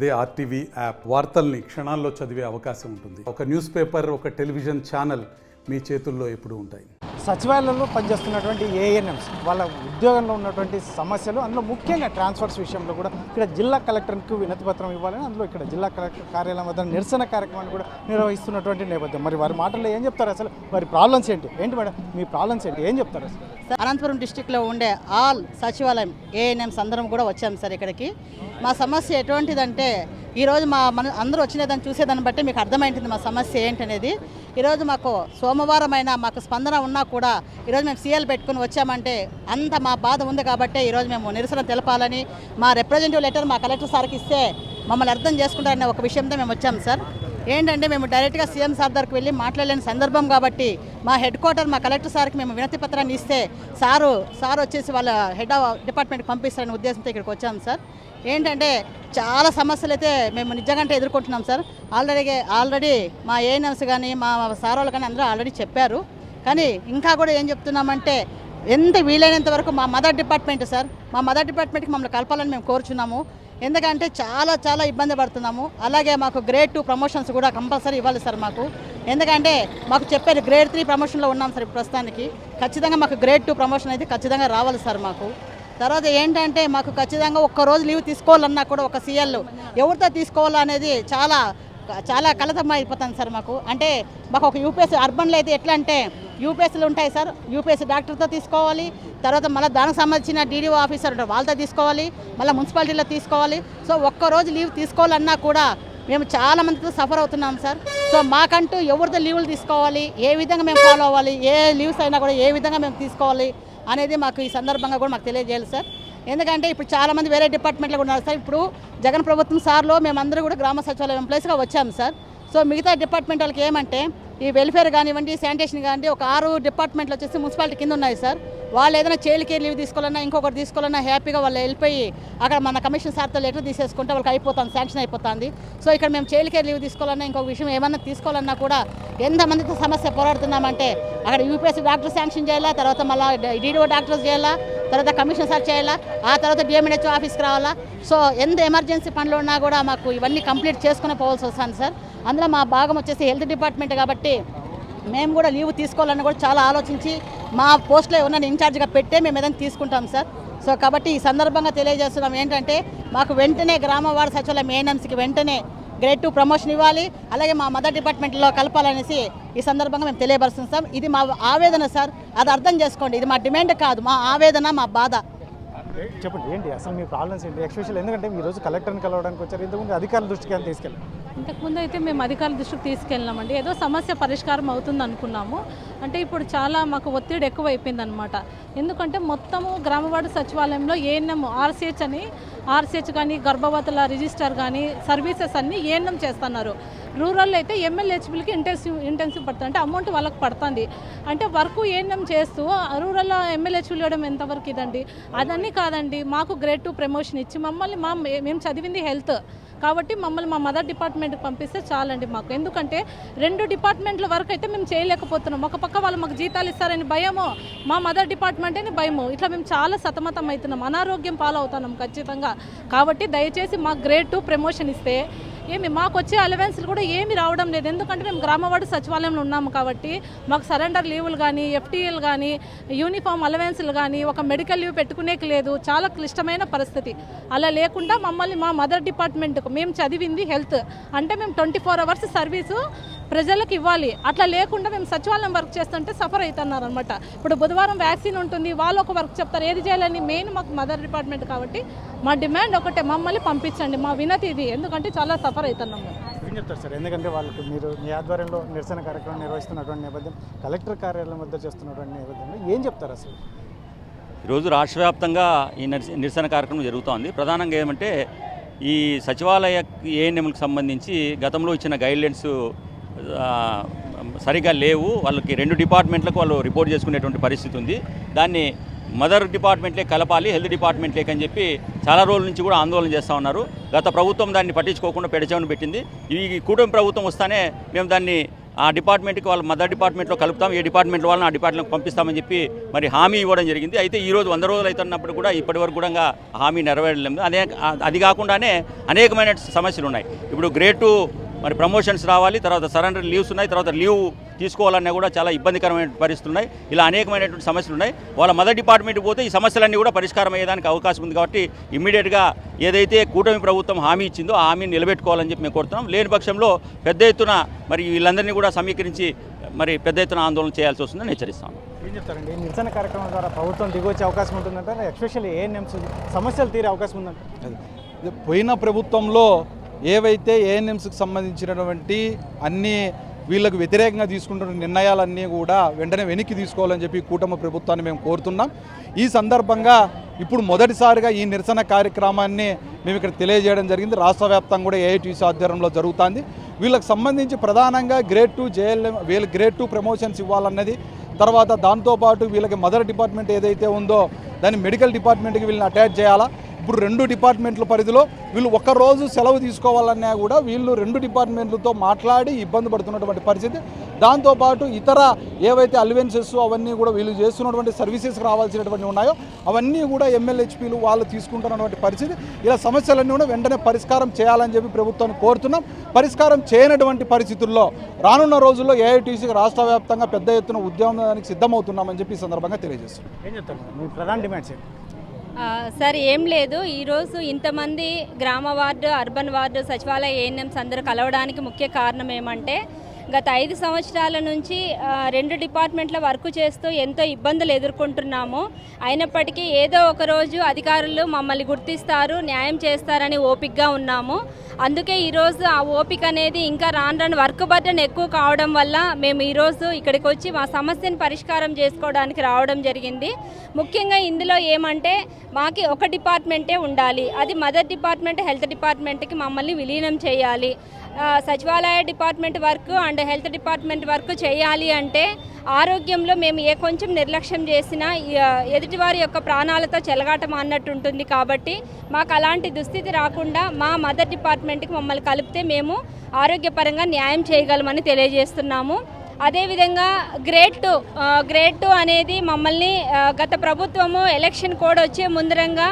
అదే RTV app వార్తల్ని క్షణాల్లో చదివే అవకాశం ఉంటుంది. ఒక న్యూస్ పేపర్, ఒక టెలివిజన్ ఛానల్ మీ చేతుల్లో ఎప్పుడూ ఉంటాయి. సచివాలయంలో పనిచేస్తున్నటువంటి ఏఎన్ఎంస్ వాళ్ళ ఉద్యోగంలో ఉన్నటువంటి సమస్యలు, అందులో ముఖ్యంగా ట్రాన్స్ఫర్స్ విషయంలో కూడా ఇక్కడ జిల్లా కలెక్టర్కు వినతి పత్రం ఇవ్వాలని, అందులో ఇక్కడ జిల్లా కలెక్టర్ కార్యాలయం వద్ద నిరసన కార్యక్రమాన్ని కూడా నిర్వహిస్తున్నటువంటి నేపథ్యం. మరి వారి మాటల్లో ఏం చెప్తారు, అసలు వారి ప్రాబ్లమ్స్ ఏంటి మేడం, మీ ప్రాబ్లమ్స్ ఏంటి, ఏం చెప్తారు అసలు? అనంతపురం డిస్టిక్లో ఉండే ఆల్ సచివాలయం ఏఎన్ఎంస్ అందరం కూడా వచ్చాము సార్ ఇక్కడికి. మా సమస్య ఎటువంటిదంటే, ఈరోజు అందరూ వచ్చినదాన్ని చూసేదాన్ని బట్టి మీకు అర్థమైంటుంది మా సమస్య ఏంటనేది. ఈరోజు మాకు సోమవారం అయినా మాకు స్పందన ఉన్నా కూడా ఈరోజు మేము సీఎల్ పెట్టుకుని వచ్చామంటే అంత మా బాధ ఉంది కాబట్టి ఈరోజు మేము నిరసన తెలపాలని మా రిప్రజెంటేటివ్ లెటర్ మా కలెక్టర్ సార్కి ఇస్తే మమ్మల్ని అర్థం చేసుకుంటారనే ఒక విషయంతో మేము వచ్చాము సార్. ఏంటంటే మేము డైరెక్ట్గా సీఎం సార్ దగ్గరికి వెళ్ళి మాట్లాడలేని సందర్భం కాబట్టి మా హెడ్ క్వార్టర్ మా కలెక్టర్ సార్కి మేము వినతి పత్రాన్ని ఇస్తే సార్ వచ్చేసి వాళ్ళ హెడ్ ఆఫ్ డిపార్ట్మెంట్కి పంపిస్తారనే ఉద్దేశంతో ఇక్కడికి వచ్చాము సార్. ఏంటంటే చాలా సమస్యలు అయితే మేము నిజంగా ఎదుర్కొంటున్నాం సార్. ఆల్రెడీ మా ఏఎన్ఎంస్ కానీ మా సార్ వాళ్ళు కానీ అందరూ ఆల్రెడీ చెప్పారు. కానీ ఇంకా కూడా ఏం చెప్తున్నామంటే, ఎంత వీలైనంత వరకు మా మదర్ డిపార్ట్మెంట్ సార్, మా మదర్ డిపార్ట్మెంట్కి మమ్మల్ని కలపాలని మేము కోరుచున్నాము. ఎందుకంటే చాలా ఇబ్బంది పడుతున్నాము. అలాగే మాకు గ్రేడ్ 2 ప్రమోషన్స్ కూడా కంపల్సరీ ఇవ్వాలి సార్ మాకు. ఎందుకంటే మాకు చెప్పారు గ్రేడ్ 3 ప్రమోషన్లో ఉన్నాం సార్ ప్రస్తుతానికి. ఖచ్చితంగా మాకు గ్రేడ్ 2 ప్రమోషన్ అయితే ఖచ్చితంగా రావాలి సార్ మాకు. తర్వాత ఏంటంటే మాకు ఖచ్చితంగా ఒక్కరోజు లీవ్ తీసుకోవాలన్నా కూడా ఒక సీఎల్ ఎవరితో తీసుకోవాలనేది చాలా కలతమ్మ అయిపోతుంది సార్ మాకు. అంటే మాకు ఒక యూపీఎస్సీ అర్బన్లో అయితే ఎట్లా అంటే యూపీఎస్సీలు ఉంటాయి సార్, యూపీఎస్సీ డాక్టర్తో తీసుకోవాలి, తర్వాత మళ్ళీ దానికి సంబంధించిన డీడీఓ ఆఫీసర్ ఉంటారు వాళ్ళతో తీసుకోవాలి, మళ్ళీ మున్సిపాలిటీలో తీసుకోవాలి. సో ఒక్కరోజు లీవ్ తీసుకోవాలన్నా కూడా మేము చాలా మందితో సఫర్ అవుతున్నాం సార్. సో మాకంటూ ఎవరితో లీవులు తీసుకోవాలి, ఏ విధంగా మేము ఫాలో అవ్వాలి, ఏ లీవ్స్ అయినా కూడా ఏ విధంగా మేము తీసుకోవాలి అనేది మాకు ఈ సందర్భంగా కూడా మాకు తెలియజేయాలి సార్. ఎందుకంటే ఇప్పుడు చాలామంది వేరే డిపార్ట్మెంట్లో కూడా ఉన్నారు సార్. ఇప్పుడు జగన్ ప్రభుత్వం సార్లో మేమందరూ కూడా గ్రామ సచివాలయం ఎంప్లాయీస్గా వచ్చాము సార్. సో మిగతా డిపార్ట్మెంట్ వాళ్ళకి ఏమంటే ఈ వెల్ఫేర్ కానివ్వండి, శానిటేషన్ కానివ్వండి, ఒక 6 డిపార్ట్మెంట్లు వచ్చేసి మున్సిపాలిటీ కింద ఉన్నాయి సార్. వాళ్ళు ఏదైనా చైల్డ్ కేర్ లీవ్ తీసుకోవాలన్నా ఇంకొకటి తీసుకోవాలన్నా హ్యాపీగా వాళ్ళు వెళ్ళిపోయి అక్కడ మన కమిషన్ సార్తో లెటర్ తీసేసుకుంటే వాళ్ళకి అయిపోతుంది, శాంక్షన్ అయిపోతుంది. సో ఇక్కడ మేము చైల్డ్ కేర్ లీవ్ తీసుకోవాలన్నా ఇంకొక విషయం ఏమన్నా తీసుకోవాలన్నా కూడా ఎంతమందితో సమస్య పోరాడుతున్నామంటే అక్కడ యూపీఎస్సీ డాక్టర్ శాంక్షన్ చేయాలా, తర్వాత మళ్ళీ డీడీఓ డాక్టర్స్ చేయాలా, తర్వాత కమిషన్ సార్ చేయాలా, ఆ తర్వాత డిఎంఎన్హెచ్ఓ ఆఫీస్కి రావాలా. సో ఎంత ఎమర్జెన్సీ పనులు ఉన్నా కూడా మాకు ఇవన్నీ కంప్లీట్ చేసుకుని పోవాల్సి వస్తుంది సార్. అందులో మా భాగం వచ్చేసి హెల్త్ డిపార్ట్మెంట్ కాబట్టి మేము కూడా లీవ్ తీసుకోవాలని కూడా చాలా ఆలోచించి మా పోస్ట్లో ఉన్న ఇన్ఛార్జ్గా పెట్టే మేము ఏదైనా తీసుకుంటాం సార్. సో కాబట్టి ఈ సందర్భంగా తెలియజేస్తున్నాం ఏంటంటే మాకు వెంటనే గ్రామ వార్డు సచివాలయం ఏఎన్ఎంస్కి వెంటనే గ్రేడ్ 2 ప్రమోషన్ ఇవ్వాలి, అలాగే మా మదర్ డిపార్ట్మెంట్లో కలపాలనేసి ఈ సందర్భంగా మేము తెలియపరుస్తున్నాం. ఇది మా ఆవేదన సార్, అది అర్థం చేసుకోండి. ఇది మా డిమాండ్ కాదు, మా ఆవేదన, మా బాధ. చెప్పండి ఏంటి అసలు మీ ప్రాబ్లమ్స్ ఏంటి ఎక్స్పెషల్? ఎందుకంటే ఈరోజు కలెక్టర్ని కలవడానికి వచ్చారు, ఇంతకుముందు అధికారుల దృష్టికి అని తీసుకెళ్ళారు. ఇంతకుముందు అయితే మేము అధికారుల దృష్టికి తీసుకెళ్ళినామండి. ఏదో సమస్య పరిష్కారం అవుతుంది అనుకున్నాము. అంటే ఇప్పుడు చాలా మాకు ఒత్తిడి ఎక్కువ అయిపోయింది అనమాట. ఎందుకంటే మొత్తము గ్రామవార్డు సచివాలయంలో ఏఎన్ఎం ఆర్సీహెచ్ కానీ గర్భవతుల రిజిస్టర్ కానీ సర్వీసెస్ అన్నీ ఏఎన్ఎం చేస్తున్నారు. రూరల్లో అయితే ఎంఎల్హెచ్బిల్కి ఇంటెన్సివ్ పడుతుంది, అంటే అమౌంట్ వాళ్ళకి పడుతుంది. అంటే వర్క్ ఏఎన్ఎం చేస్తూ రూరల్లో ఎమ్మెల్యేహెచ్బిల్ ఇవ్వడం ఎంతవరకు ఇదండి? అదన్నీ కాదండి, మాకు గ్రేడ్ 2 ప్రమోషన్ ఇచ్చి మమ్మల్ని మేము చదివింది హెల్త్ కాబట్టి మమ్మల్ని మా మదర్ డిపార్ట్మెంట్కి పంపిస్తే చాలండి మాకు. ఎందుకంటే 2 డిపార్ట్మెంట్ల వరకు అయితే మేము చేయలేకపోతున్నాం. ఒక పక్క వాళ్ళు మాకు జీతాలు ఇస్తారని భయము, మా మదర్ డిపార్ట్మెంట్ అని భయము, ఇట్లా మేము చాలా సతమతం అవుతున్నాం, అనారోగ్యం పాలవుతున్నాం ఖచ్చితంగా. కాబట్టి దయచేసి మాకు గ్రేడ్ 2 ప్రమోషన్ ఇస్తే మాకు వచ్చే అలవెన్స్లు కూడా ఏమి రావడం లేదు. ఎందుకంటే మేము గ్రామవార్డు సచివాలయంలో ఉన్నాము కాబట్టి మాకు సరెండర్ లీవులు కానీ, ఎఫ్టీఎల్ కానీ, యూనిఫామ్ అలవెన్స్లు కానీ, ఒక మెడికల్ లీవ్ పెట్టుకునేకి లేదు. చాలా క్లిష్టమైన పరిస్థితి. అలా లేకుండా మమ్మల్ని మా మదర్ డిపార్ట్మెంట్కు, మేము చదివింది హెల్త్ అంటే మేము 24 అవర్స్ సర్వీసు ప్రజలకు ఇవ్వాలి. అట్లా లేకుండా మేము సచివాలయం వర్క్ చేస్తుంటే సఫర్ అవుతున్నారు అనమాట. ఇప్పుడు బుధవారం వ్యాక్సిన్ ఉంటుంది, వాళ్ళు ఒక వర్క్ చెప్తారు, ఏది చేయాలని. మెయిన్ మాకు మదర్ డిపార్ట్మెంట్ కాబట్టి మా డిమాండ్ ఒకటే, మమ్మల్ని పంపించండి, మా వినతి ఇది. ఎందుకంటే చాలా సఫర్ అవుతున్నాము. ఏం చెప్తారు సార్? ఎందుకంటే వాళ్ళకి మీరు మీ ఆధ్వర్యంలో నిరసన కార్యక్రమం నిర్వహిస్తున్నటువంటి నేపథ్యం, కలెక్టర్ కార్యాలయం వద్ద చేస్తున్నటువంటి నేపథ్యంలో ఏం చెప్తారు అసలు? ఈరోజు రాష్ట్ర వ్యాప్తంగా ఈ నిరసన కార్యక్రమం జరుగుతోంది. ప్రధానంగా ఏమంటే ఈ సచివాలయ ఏఎన్ఎంలకు సంబంధించి గతంలో ఇచ్చిన గైడ్లైన్స్ సరిగా లేవు. వాళ్ళకి 2 డిపార్ట్మెంట్లకు వాళ్ళు రిపోర్ట్ చేసుకునేటువంటి పరిస్థితి ఉంది. దాన్ని మదర్ డిపార్ట్మెంట్లే కలపాలి, హెల్త్ డిపార్ట్మెంట్లేకి అని చెప్పి చాలా రోజుల నుంచి కూడా ఆందోళన చేస్తూ ఉన్నారు. గత ప్రభుత్వం దాన్ని పట్టించుకోకుండా పెడచెవిన పెట్టింది. ఈ కూటమి ప్రభుత్వం వస్తానే మేము దాన్ని ఆ డిపార్ట్మెంట్కి వాళ్ళ మదర్ డిపార్ట్మెంట్లో కలుపుతాం, ఏ డిపార్ట్మెంట్ వాళ్ళని ఆ డిపార్ట్మెంట్కి పంపిస్తామని చెప్పి మరి హామీ ఇవ్వడం జరిగింది. అయితే ఈరోజు 100 రోజులు అవుతున్నప్పుడు కూడా ఇప్పటివరకు కూడా హామీ నెరవేరలేదు. అది కాకుండానే అనేకమైన సమస్యలు ఉన్నాయి. ఇప్పుడు గ్రేడ్ 2 మరి ప్రమోషన్స్ రావాలి, తర్వాత సరెండర్ లీవ్స్ ఉన్నాయి, తర్వాత లీవ్ తీసుకోవాలన్నా కూడా చాలా ఇబ్బందికరమైన పరిస్థితులు ఉన్నాయి. ఇలా అనేకమైనటువంటి సమస్యలు ఉన్నాయి. వాళ్ళ మదర్ డిపార్ట్మెంట్కి పోతే ఈ సమస్యలన్నీ కూడా పరిష్కారం అయ్యేదానికి అవకాశం ఉంది. కాబట్టి ఇమ్మీడియట్గా ఏదైతే కూటమి ప్రభుత్వం హామీ ఇచ్చిందో ఆ హామీని నిలబెట్టుకోవాలని చెప్పి మేము కోరుతున్నాం. లేని పక్షంలో పెద్ద ఎత్తున మరి వీళ్ళందరినీ కూడా సమీకరించి మరి పెద్ద ఎత్తున ఆందోళన చేయాల్సి వస్తుందని హెచ్చరిస్తాం. ఏం చెప్తారండి? నిరసన కార్యక్రమం ద్వారా ప్రభుత్వం దిగొచ్చే అవకాశం ఉంటుందంటారా? ఎస్పెషల్లీ ఏఎన్ఎంస్ సమస్యలు తీరే అవకాశం ఉందంటారు? పోయిన ప్రభుత్వంలో ఏవైతే ఏఎన్ఎంస్కి సంబంధించినటువంటి అన్ని వీళ్ళకు వ్యతిరేకంగా తీసుకుంటున్న నిర్ణయాలన్నీ కూడా వెంటనే వెనక్కి తీసుకోవాలని చెప్పి కూటమి ప్రభుత్వాన్ని మేము కోరుతున్నాం. ఈ సందర్భంగా ఇప్పుడు మొదటిసారిగా ఈ నిరసన కార్యక్రమాన్ని మేము ఇక్కడ తెలియజేయడం జరిగింది. రాష్ట్ర వ్యాప్తంగా కూడా ఏఐటీసీ ఆధ్వర్యంలో జరుగుతుంది. వీళ్ళకి సంబంధించి ప్రధానంగా గ్రేడ్ 2 JLM వీళ్ళకి గ్రేడ్ 2 ప్రమోషన్స్ ఇవ్వాలన్నది, తర్వాత దాంతోపాటు వీళ్ళకి మదర్ డిపార్ట్మెంట్ ఏదైతే ఉందో దాన్ని మెడికల్ డిపార్ట్మెంట్కి వీళ్ళని అటాచ్ చేయాలా. ఇప్పుడు 2 డిపార్ట్మెంట్ల పరిధిలో వీళ్ళు ఒక్కరోజు సెలవు తీసుకోవాలన్నా కూడా వీళ్ళు 2 డిపార్ట్మెంట్లతో మాట్లాడి ఇబ్బంది పడుతున్నటువంటి పరిస్థితి. దాంతోపాటు ఇతర ఏవైతే అలవెన్సెస్ అవన్నీ కూడా వీళ్ళు చేస్తున్నటువంటి సర్వీసెస్కి రావాల్సినటువంటి ఉన్నాయో అవన్నీ కూడా MLHPలు వాళ్ళు తీసుకుంటున్నటువంటి పరిస్థితి. ఇలా సమస్యలన్నీ కూడా వెంటనే పరిష్కారం చేయాలని చెప్పి ప్రభుత్వాన్ని కోరుతున్నాం. పరిష్కారం చేయనటువంటి పరిస్థితుల్లో రానున్న రోజుల్లో ఏఐటీసీకి రాష్ట్ర వ్యాప్తంగా పెద్ద ఎత్తున ఉద్యమానికి సిద్ధమవుతున్నామని చెప్పి ఈ సందర్భంగా తెలియజేస్తున్నాం. ఏం చెప్తారు మీ ప్రధాన డిమాండ్స్ ఏంటి? సార్ ఏం లేదు, ఈరోజు ఇంతమంది గ్రామ వార్డు, అర్బన్ వార్డు, సచివాలయ ఏఎన్ఎంస్ అందరూ కలవడానికి ముఖ్య కారణం ఏమంటే గత 5 సంవత్సరాల నుంచి 2 డిపార్ట్మెంట్ల వర్క్ చేస్తూ ఎంతో ఇబ్బందులు ఎదుర్కొంటున్నాము. అయినప్పటికీ ఏదో ఒక రోజు అధికారులు మమ్మల్ని గుర్తిస్తారు, న్యాయం చేస్తారని ఓపికగా ఉన్నాము. అందుకే ఈరోజు ఆ ఓపిక అనేది ఇంకా రాను వర్క్ బర్డెన్ ఎక్కువ కావడం వల్ల మేము ఈరోజు ఇక్కడికి వచ్చి మా సమస్యను పరిష్కారం చేసుకోవడానికి రావడం జరిగింది. ముఖ్యంగా ఇందులో ఏమంటే మాకి ఒక డిపార్ట్మెంటే ఉండాలి, అది మదర్ డిపార్ట్మెంట్, హెల్త్ డిపార్ట్మెంట్కి మమ్మల్ని విలీనం చేయాలి. సచివాలయ department work and health department work చేయాలి అంటే ఆరోగ్యంలో మేము ఏ కొంచెం నిర్లక్ష్యం చేసినా ఎదుటివారి యొక్క ప్రాణాలతో చెలగాటం అన్నట్టు ఉంటుంది. కాబట్టి మాకు అలాంటి దుస్థితి రాకుండా మా మదర్ డిపార్ట్మెంట్కి మమ్మల్ని కలిపితే మేము ఆరోగ్యపరంగా న్యాయం చేయగలమని తెలియజేస్తున్నాము. అదేవిధంగా గ్రేడ్ 2 అనేది మమ్మల్ని గత ప్రభుత్వము ఎలక్షన్ కోడ్ వచ్చే ముందరంగా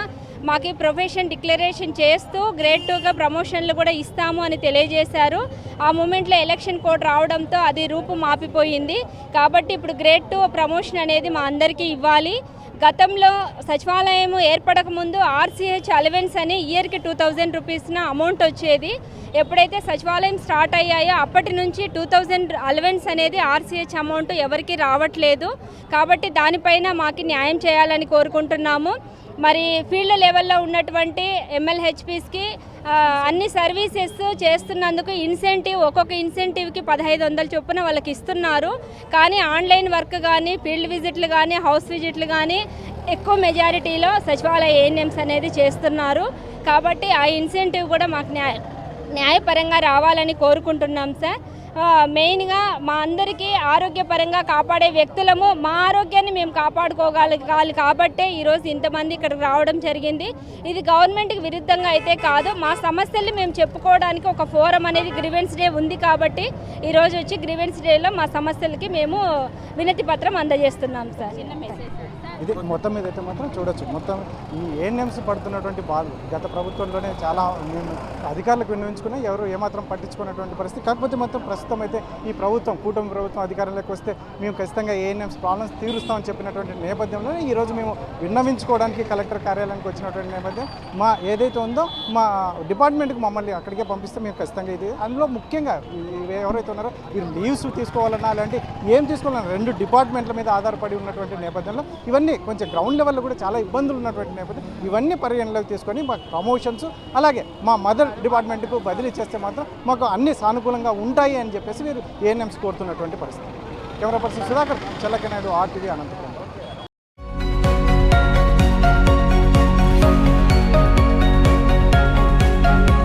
మాకు ప్రొఫెషన్ డిక్లరేషన్ చేస్తూ గ్రేడ్ 2గా ప్రమోషన్లు కూడా ఇస్తాము అని తెలియజేశారు. ఆ మూమెంట్లో ఎలక్షన్ కోడ్ రావడంతో అది రూపు మాపిపోయింది. కాబట్టి ఇప్పుడు గ్రేడ్ 2 ప్రమోషన్ అనేది మా అందరికీ ఇవ్వాలి. గతంలో సచివాలయం ఏర్పడక ముందు RCH అలవెన్స్ అని ఇయర్కి 2000 రూపీస్న అమౌంట్ వచ్చేది. ఎప్పుడైతే సచివాలయం స్టార్ట్ అయ్యాయో అప్పటి నుంచి 2000 అలవెన్స్ అనేది RCH అమౌంట్ ఎవరికి రావట్లేదు. కాబట్టి దానిపైన మాకు న్యాయం చేయాలని కోరుకుంటున్నాము. మరి ఫీల్డ్ లెవెల్లో ఉన్నటువంటి MLHPస్కి అన్ని సర్వీసెస్ చేస్తున్నందుకు ఇన్సెంటివ్, ఒక్కొక్క ఇన్సెంటివ్కి 1500 చొప్పున వాళ్ళకి ఇస్తున్నారు. కానీ ఆన్లైన్ వర్క్ కానీ, ఫీల్డ్ విజిట్లు కానీ, హౌస్ విజిట్లు కానీ ఎక్కువ మెజారిటీలో సచివాలయ ఏఎన్ఎంస్ అనేది చేస్తున్నారు. కాబట్టి ఆ ఇన్సెంటివ్ కూడా మాకు న్యాయపరంగా రావాలని కోరుకుంటున్నాం సార్. మెయిన్గా మా అందరికీ ఆరోగ్యపరంగా కాపాడే వ్యక్తులము, మా ఆరోగ్యాన్ని మేము కాపాడుకోగలగాలి. కాబట్టే ఈరోజు ఇంతమంది ఇక్కడికి రావడం జరిగింది. ఇది గవర్నమెంట్కి విరుద్ధంగా అయితే కాదు, మా సమస్యల్ని మేము చెప్పుకోవడానికి ఒక ఫోరం అనేది గ్రీవెన్స్ డే ఉంది. కాబట్టి ఈరోజు వచ్చి గ్రీవెన్స్ డేలో మా సమస్యలకి మేము వినతి పత్రం అందజేస్తున్నాం సార్. చిన్న మెసేజ్ ఇది మొత్తం మీద అయితే మాత్రం చూడొచ్చు. మొత్తం ఈ ఏఎన్ఎంస్ పడుతున్నటువంటి బాధలు గత ప్రభుత్వంలోనే చాలా మేము అధికారులకు విన్నవించుకున్నా ఎవరు ఏమాత్రం పట్టించుకున్నటువంటి పరిస్థితి. కాకపోతే మొత్తం ప్రస్తుతం అయితే ఈ ప్రభుత్వం, కూటమి ప్రభుత్వం అధికారంలోకి వస్తే మేము ఖచ్చితంగా ఏఎన్ఎంస్ ప్రాబ్లమ్స్ తీరుస్తామని చెప్పినటువంటి నేపథ్యంలో ఈరోజు మేము విన్నవించుకోవడానికి కలెక్టర్ కార్యాలయానికి వచ్చినటువంటి నేపథ్యం మా ఏదైతే ఉందో మా డిపార్ట్మెంట్కి మమ్మల్ని అక్కడికే పంపిస్తే మేము ఖచ్చితంగా ఇది అందులో ముఖ్యంగా ఎవరైతే ఉన్నారో వీరు లీవ్స్ తీసుకోవాలన్నా అలాంటి ఏం తీసుకోవాలన్నా 2 డిపార్ట్మెంట్ల మీద ఆధారపడి ఉన్నటువంటి నేపథ్యంలో ఇవన్నీ కొంచెం గ్రౌండ్ లెవెల్లో కూడా చాలా ఇబ్బందులు ఉన్నటువంటి నేపథ్యం ఇవన్నీ పరిగణలోకి తీసుకొని మా ప్రమోషన్స్ అలాగే మా మదర్ డిపార్ట్మెంట్కు బదిలీ చేస్తే మాత్రం మాకు అన్ని సానుకూలంగా ఉంటాయి అని చెప్పేసి వీరు ఏఎన్ఎంస్ కోరుతున్నటువంటి పరిస్థితి. Camera person Sudhakar, Challakanayudu, RTV, Anantapuram.